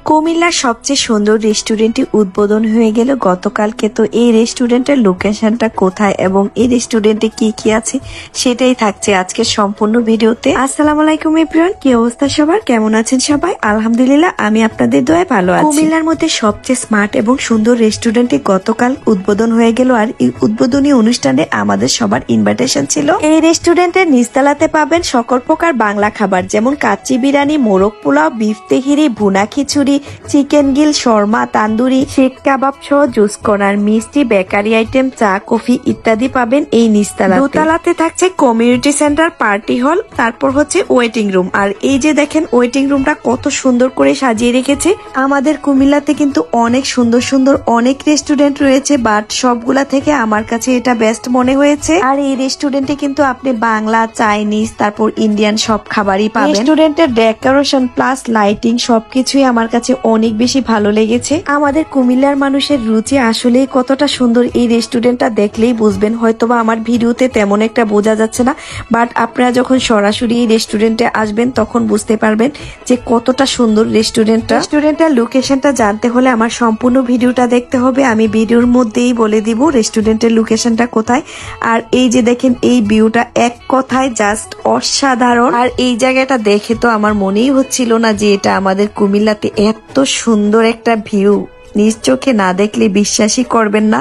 কুমিল্লার সবচেয়ে সুন্দর রেস্টুরেন্টটি উদ্বোধন হয়ে গেল গতকালকে। তো এই রেস্টুরেন্টের লোকেশনটা কোথায় এবং এই রেস্টুরেন্টে কি কি আছে সেটাই থাকছে আজকের সম্পূর্ণ ভিডিওতে। আসসালামু আলাইকুম এভরিওয়ান, কি অবস্থা সবার, কেমন আছেন সবাই? আলহামদুলিল্লাহ, আমি আপনাদের দোয়ায় ভালো আছি। কুমিল্লার মধ্যে সবচেয়ে স্মার্ট এবং সুন্দর রেস্টুরেন্টটি গতকাল উদ্বোধন হয়ে গেল, আর এই উদ্বোধনী অনুষ্ঠানে আমাদের সবার ইনভাইটেশন ছিল। এই রেস্টুরেন্টের নিচতলাতে পাবেন সকল প্রকার বাংলা খাবার, যেমন কাচ্চি বিরিয়ানি, মোরগ পোলাও, বিফ তেহেরি, ভুনা খিচুড়ি, চিকেন গিল, শর্মা, তান্দুরি, শিক কাবাব সহ জুস কর্নার, মিষ্টি, বেকারি আইটেম, চা, কফি ইত্যাদি পাবেন এই নিচতলাতে। দোতলাতে থাকছে কমিউনিটি সেন্টার, পার্টি হল, তারপর হচ্ছে ওয়েটিং রুম। আর এই যে দেখেন ওয়েটিং রুমটা কত সুন্দর করে সাজিয়ে রেখেছে। আমাদের কুমিল্লাতে কিন্তু অনেক সুন্দর সুন্দর অনেক রেস্টুরেন্ট রয়েছে, বাট সবগুলা থেকে আমার কাছে এটা বেস্ট মনে হয়েছে। আর এই রেস্টুরেন্টে কিন্তু আপনি বাংলা, চাইনিজ, তারপর ইন্ডিয়ান সব খাবারই পাবেন। রেস্টুরেন্টের ডেকোরেশন প্লাস লাইটিং সবকিছুই আমার কাছে অনেক বেশি ভালো লেগেছে। আমাদের কুমিল্লার মানুষের রুচি আসলেই কতটা সুন্দর, এই রেস্টুরেন্টটা দেখলেই বুঝবেন। হয়তোবা আমার ভিডিওতে তেমন একটা বোঝা যাচ্ছে না, বাট আপনারা যখন সরাসরি এই রেস্টুরেন্টে আসবেন তখন বুঝতে পারবেন যে কতটা সুন্দর রেস্টুরেন্টটা। রেস্টুরেন্টের লোকেশনটা জানতে হলে আমার সম্পূর্ণ ভিডিওটা দেখতে হবে। আমি ভিডিওর মধ্যেই বলে দিব রেস্টুরেন্টের লোকেশনটা কোথায়। আর এই যে দেখেন এই ভিউটা এক কথায় জাস্ট অসাধারণ। আর এই জায়গাটা দেখে তো আমার মনেই হচ্ছিল না যে এটা আমাদের কুমিল্লাতে এত সুন্দর একটা ভিউ। নিজ চোখে না দেখলে বিশ্বাসই করবেন না।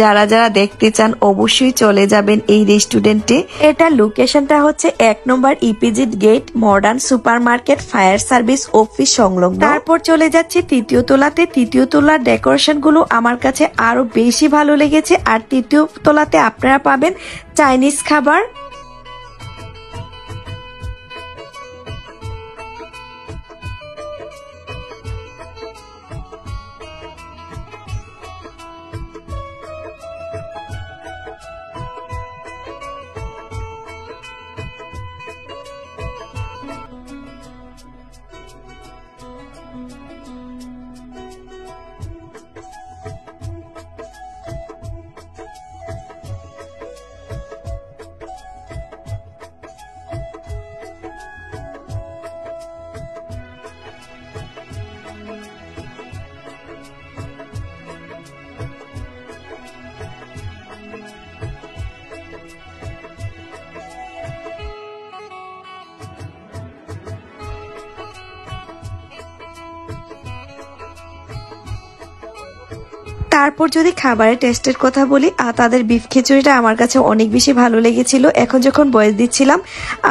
যারা যারা দেখতে চান অবশ্যই চলে যাবেন এই রেস্টুরেন্টে। এটা লোকেশনটা হচ্ছে 1 নম্বর EPZ gate, modern super market, fire service office সংলগ্ন। তারপর চলে যাচ্ছে তৃতীয় তলাতে। তৃতীয় তলার ডেকোরেশন গুলো আমার কাছে আরো বেশি ভালো লেগেছে। আর তৃতীয় তলাতে আপনারা পাবেন চাইনিজ খাবার। তারপর যদি খাবারের টেস্টের কথা বলি, তাদের বিফ খিচুড়িটা আমার কাছে অনেক বেশি ভালো লেগেছিল। এখন যখন বয়স দিচ্ছিলাম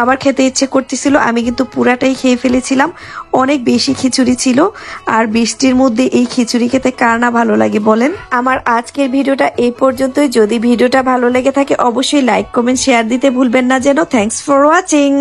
আবার খেতে ইচ্ছে করতেছিল, আমি কিন্তু পুরাটাই খেয়ে ফেলেছিলাম। অনেক বেশি খিচুড়ি ছিল। আর বৃষ্টির মধ্যে এই খিচুড়ি খেতে কার না ভালো লাগে বলেন। আমার আজকের ভিডিওটা এই পর্যন্তই। যদি ভিডিওটা ভালো লেগে থাকে অবশ্যই লাইক, কমেন্ট, শেয়ার দিতে ভুলবেন না যেন। Thanks for watching.